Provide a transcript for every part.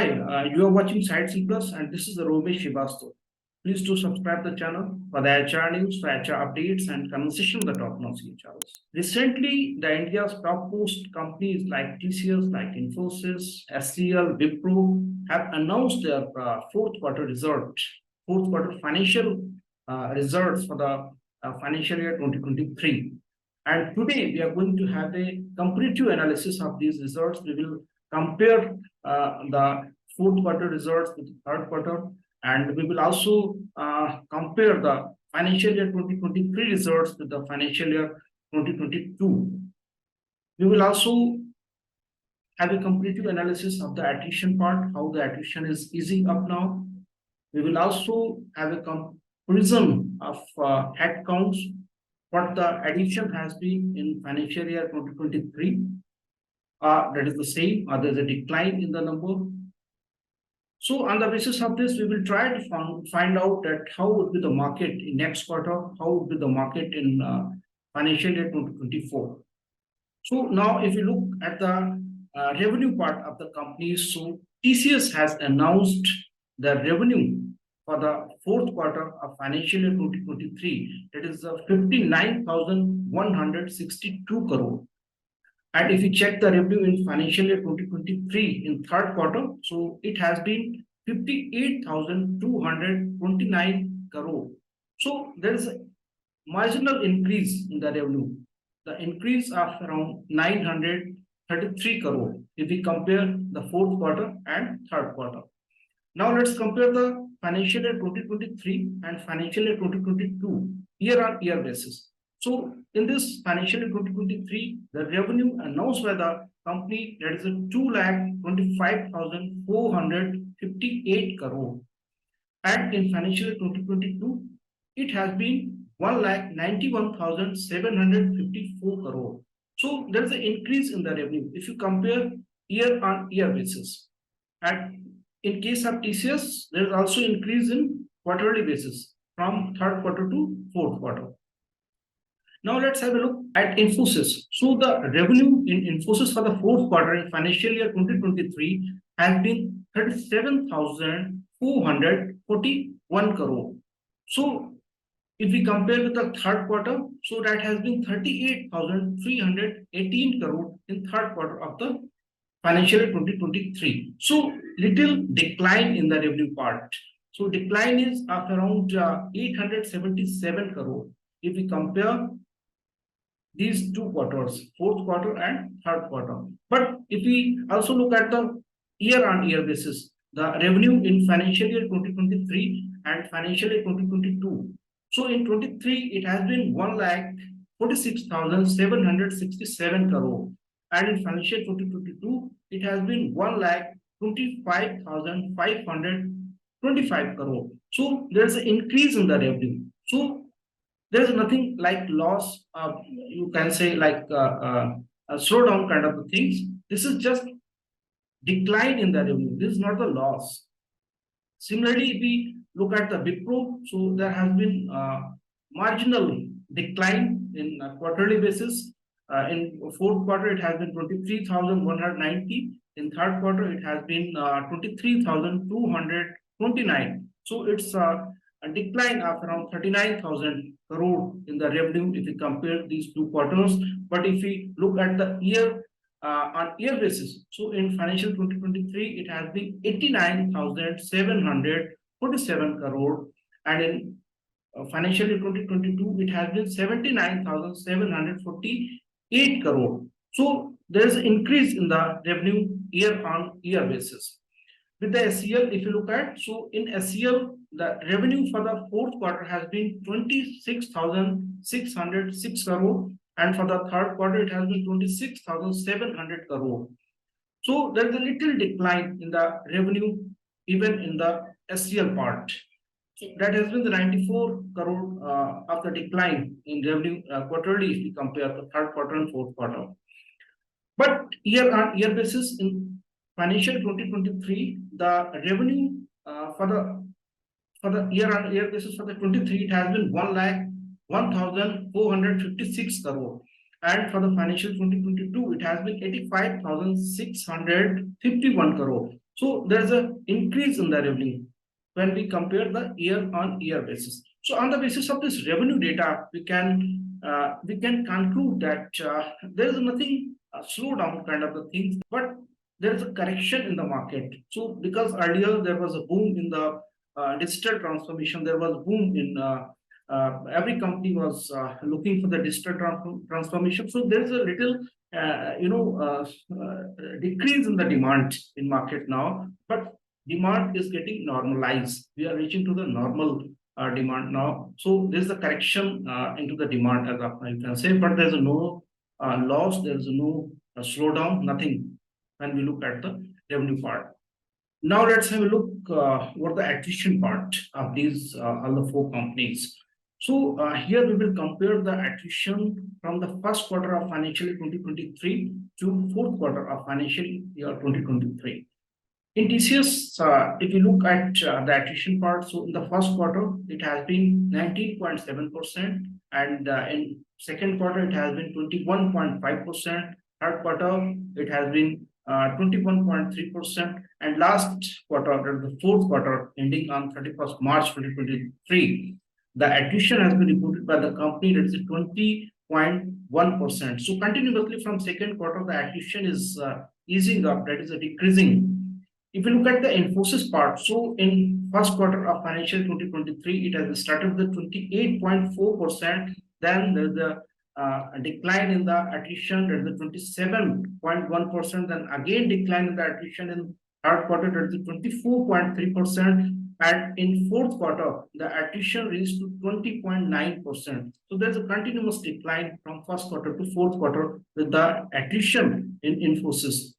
Hi, you are watching SightsIn Plus, and this is the Romesh Shivasto. Please do subscribe the channel for the HR news, for HR updates, and conversation with the top-notch HRs. Recently, the India's top-most companies like TCS, like Infosys, HCL, Wipro have announced their fourth quarter financial results for the financial year 2023. And today, we are going to have a comparative analysis of these results. We will compare the fourth quarter results with the third quarter, and we will also compare the financial year 2023 results with the financial year 2022. We will also have a comparative analysis of the attrition part, how the attrition is easing up now. We will also have a comparison of headcounts, what the addition has been in financial year 2023. That is the same, or there's a decline in the number. So on the basis of this, we will try to find out that how would be the market in next quarter, how would be the market in financial year 2024. So now if you look at the revenue part of the companies, so TCS has announced the revenue for the fourth quarter of financial year 2023, that is 59,162 crore. And if you check the revenue in financial year 2023 in third quarter, so it has been 58,229 crore. So there is a marginal increase in the revenue, the increase of around 933 crore if we compare the fourth quarter and third quarter. Now let's compare the financial year 2023 and financial year 2022 year-on-year basis. So in this financial year 2023, the revenue announced by the company, that is 2,25,458 crore. And in financial year 2022, it has been 1,91,754 crore. So there is an increase in the revenue if you compare year-on-year basis. And in case of TCS, there is also increase in quarterly basis from third quarter to fourth quarter. Now let's have a look at Infosys. So the revenue in Infosys for the fourth quarter in financial year 2023 has been 37,441 crore. So if we compare with the third quarter, so that has been 38,318 crore in third quarter of the financial year 2023. So little decline in the revenue part. So decline is of around 877 crore if we compare these two quarters, fourth quarter and third quarter. But if we also look at the year-on-year basis, the revenue in financial year 2023 and financial year 2022. So in 23, it has been 1,46,767 crore. And in financial year 2022, it has been 1,25,525 crore. So there's an increase in the revenue. So there is nothing like loss, you can say like a slowdown kind of things. This is just decline in the revenue. This is not the loss. Similarly, if we look at the Wipro, so there has been marginal decline in quarterly basis. In fourth quarter, it has been 23,190. In third quarter, it has been 23,229. So it's a decline of around 39,000 crore in the revenue if we compare these two quarters. But if we look at the year on year basis, so in financial 2023, it has been 89,747 crore, and in financial year 2022, it has been 79,748 crore. So there is an increase in the revenue year on year basis. With the HCL, if you look at, so in HCL, the revenue for the fourth quarter has been 26,606 crore, and for the third quarter, it has been 26,700 crore. So there is a little decline in the revenue, even in the HCL part. That has been the 94 crore of the decline in revenue quarterly if we compare the third quarter and fourth quarter. But year on year basis in financial 2023, the revenue for the year on year basis for the 23, it has been 1,01,456 crore, and for the financial 2022, it has been 85,651 crore. So there's an increase in the revenue when we compare the year-on-year basis. So on the basis of this revenue data, we can conclude that there is nothing slowdown kind of the things, but there is a correction in the market. So because earlier there was a boom in the digital transformation, there was boom in every company was looking for the digital transformation. So there is a little decrease in the demand in market now, but demand is getting normalized. We are reaching to the normal demand now. So there's a correction into the demand, as I can say, but there's no loss, there's no slowdown, nothing when we look at the revenue part. Now let's have a look what the attrition part of these all the four companies. So here we will compare the attrition from the first quarter of financial year 2023 to fourth quarter of financial year 2023. In TCS, if you look at the attrition part, so in the first quarter, it has been 19.7%, and in second quarter, it has been 21.5%, third quarter, it has been 21.3%, and last quarter, the fourth quarter, ending on 31st March 2023, the attrition has been reported by the company, that is 20.1%. So continuously from second quarter, the attrition is easing up, that is decreasing. If you look at the Infosys part, so in first quarter of financial 2023, it has started with 28.4%. Then there's a decline in the attrition, there's a 27.1%. Then again decline in the attrition in third quarter, there's a 24.3%. And in fourth quarter, the attrition reached to 20.9%. So there's a continuous decline from first quarter to fourth quarter with the attrition in Infosys.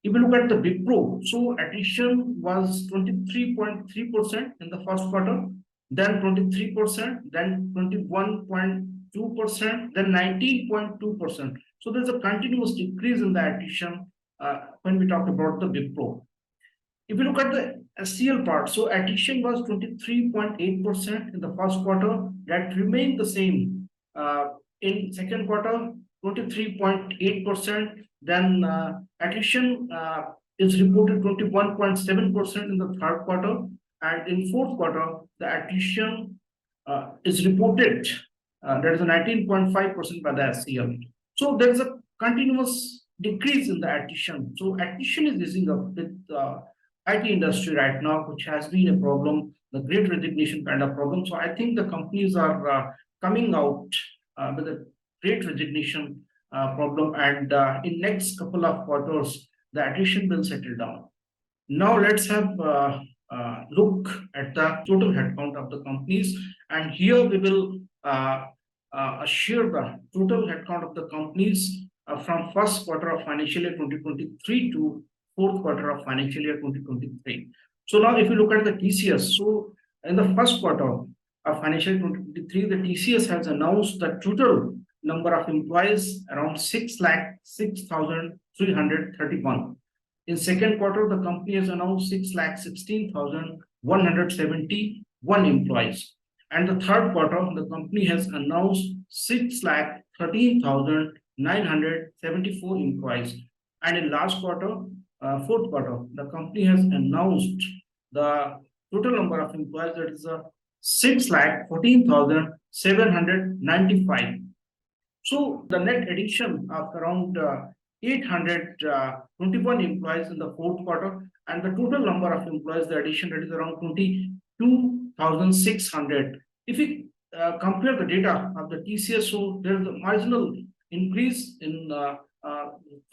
If you look at the Wipro, so attrition was 23.3% in the first quarter, then 23%, then 21.2%, then 19.2%. So there's a continuous decrease in the attrition when we talk about the Wipro. If you look at the HCL part, so attrition was 23.8% in the first quarter. That remained the same. In second quarter, 23.8%. Then attrition is reported 21.7% in the third quarter, and in fourth quarter the attrition is reported that is a 19.5% by the HCL. So there is a continuous decrease in the attrition. So attrition is easing up with IT industry right now, which has been a problem, the great resignation kind of problem. So I think the companies are coming out with a great resignation problem, and in next couple of quarters, the attrition will settle down. Now let's have look at the total headcount of the companies, and here we will share the total headcount of the companies from first quarter of financial year 2023 to fourth quarter of financial year 2023. So now if you look at the TCS, so in the first quarter of financial year 2023, the TCS has announced the total number of employees around 6,06,331. In second quarter, the company has announced 6,16,171 employees. And the third quarter, the company has announced 6,13,974 employees. And in last quarter, fourth quarter, the company has announced the total number of employees, that is 6,14,795. So the net addition of around 821 employees in the fourth quarter, and the total number of employees, the addition, that is around 22,600. If we compare the data of the TCS, so there is a marginal increase in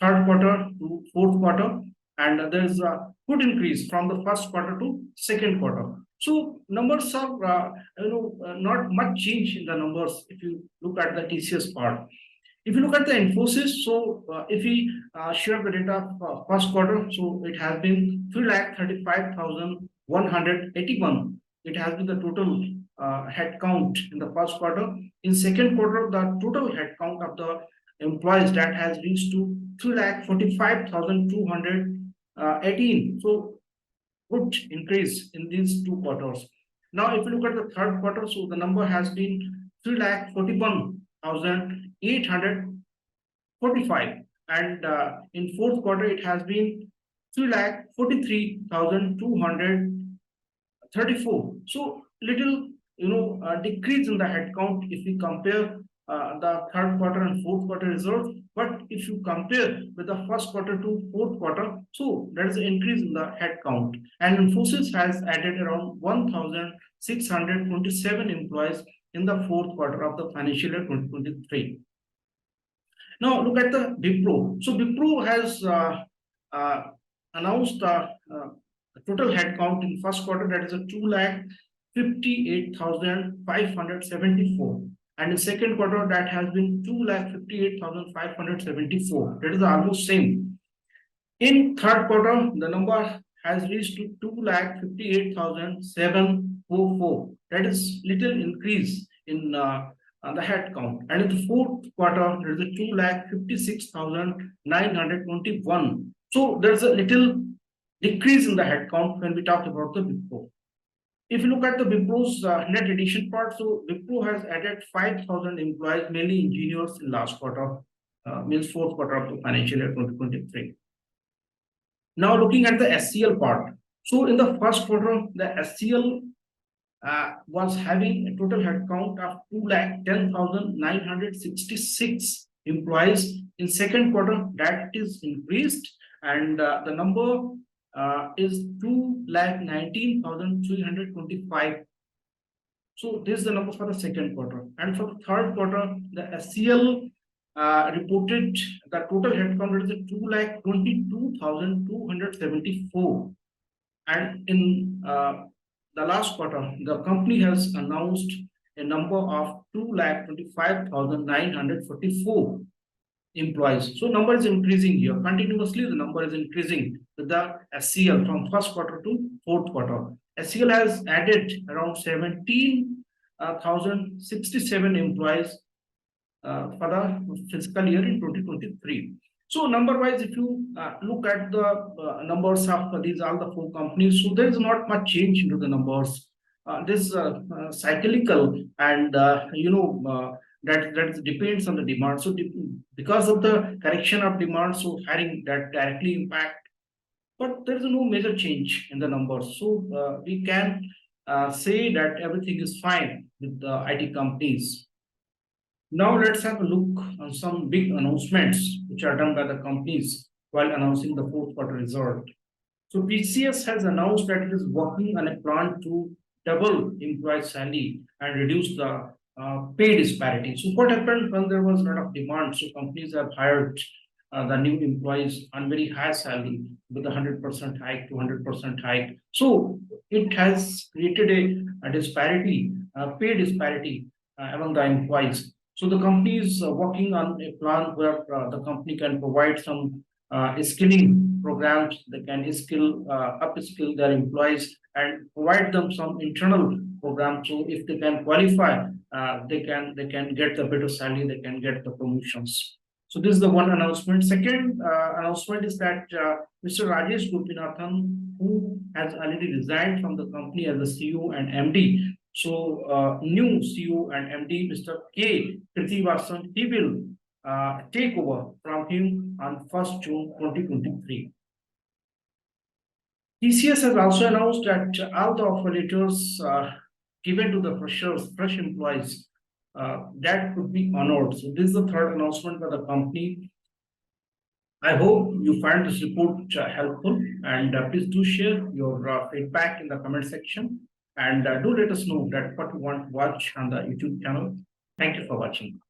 third quarter to fourth quarter, and there is a good increase from the first quarter to second quarter. So numbers are not much change in the numbers if you look at the TCS part. If you look at the Infosys, so if we share the data of first quarter, so it has been 3,35,181. It has been the total headcount in the first quarter. In second quarter, the total headcount of the employees that has reached to 3,45,218. So good increase in these two quarters. Now, if you look at the third quarter, so the number has been 3,41,845, and in fourth quarter it has been 3,43,234. So little, decrease in the headcount if we compare the third quarter and fourth quarter results. But if you compare with the first quarter to fourth quarter, so there is an increase in the headcount. And Infosys has added around 1,627 employees in the fourth quarter of the financial year 2023. Now look at the Wipro. So Wipro has announced the total headcount in first quarter, that is a 2,58,574, and in second quarter that has been 2,58,574. That is almost same. In third quarter, the number has reached to 2,58,744. That is little increase in the headcount. And in the fourth quarter, there is a 2,56,921. So there's a little decrease in the headcount when we talk about the Wipro. If you look at the Wipro's net addition part, so Wipro has added 5,000 employees, mainly engineers, in last quarter, means fourth quarter of the financial year 2023. Now looking at the HCL part. So in the first quarter, the HCL was having a total headcount of 2,10,966 employees. In second quarter, that is increased, and the number is 2,19,325. So this is the number for the second quarter. And for the third quarter, the HCL reported the total headcount is 2,22,274. And in the last quarter, the company has announced a number of 2,25,944 employees. So number is increasing here continuously. The number is increasing with the HCL from first quarter to fourth quarter. HCL has added around 17,067 employees for the fiscal year in 2023. So number wise, if you look at the numbers of these all the four companies, so there is not much change into the numbers. This cyclical, and that depends on the demand. So because of the correction of demand, so hiring that directly impact, but there is no major change in the numbers. So we can say that everything is fine with the IT companies. Now let's have a look on some big announcements which are done by the companies while announcing the fourth quarter result. So TCS has announced that it is working on a plan to double employee salary and reduce the pay disparity. So what happened when there was a lot of demand? So companies have hired the new employees on very high salary with 100% hike to 100% hike. So it has created a disparity, pay disparity among the employees. So the company is working on a plan where the company can provide some skilling programs. They can upskill their employees and provide them some internal programs. So if they can qualify, they can get the better salary, they can get the promotions. So this is the one announcement. Second announcement is that Mr. Rajesh Gopinathan, who has already resigned from the company as the CEO and MD. So new CEO and MD, Mr. K. Krithivasan, he will take over from him on 1st June 2023. TCS has also announced that all the offer letters given to the fresh employees that could be honored. So this is the third announcement by the company. I hope you find this report helpful, and please do share your feedback in the comment section, and do let us know that what you want to watch on the YouTube channel. Thank you for watching.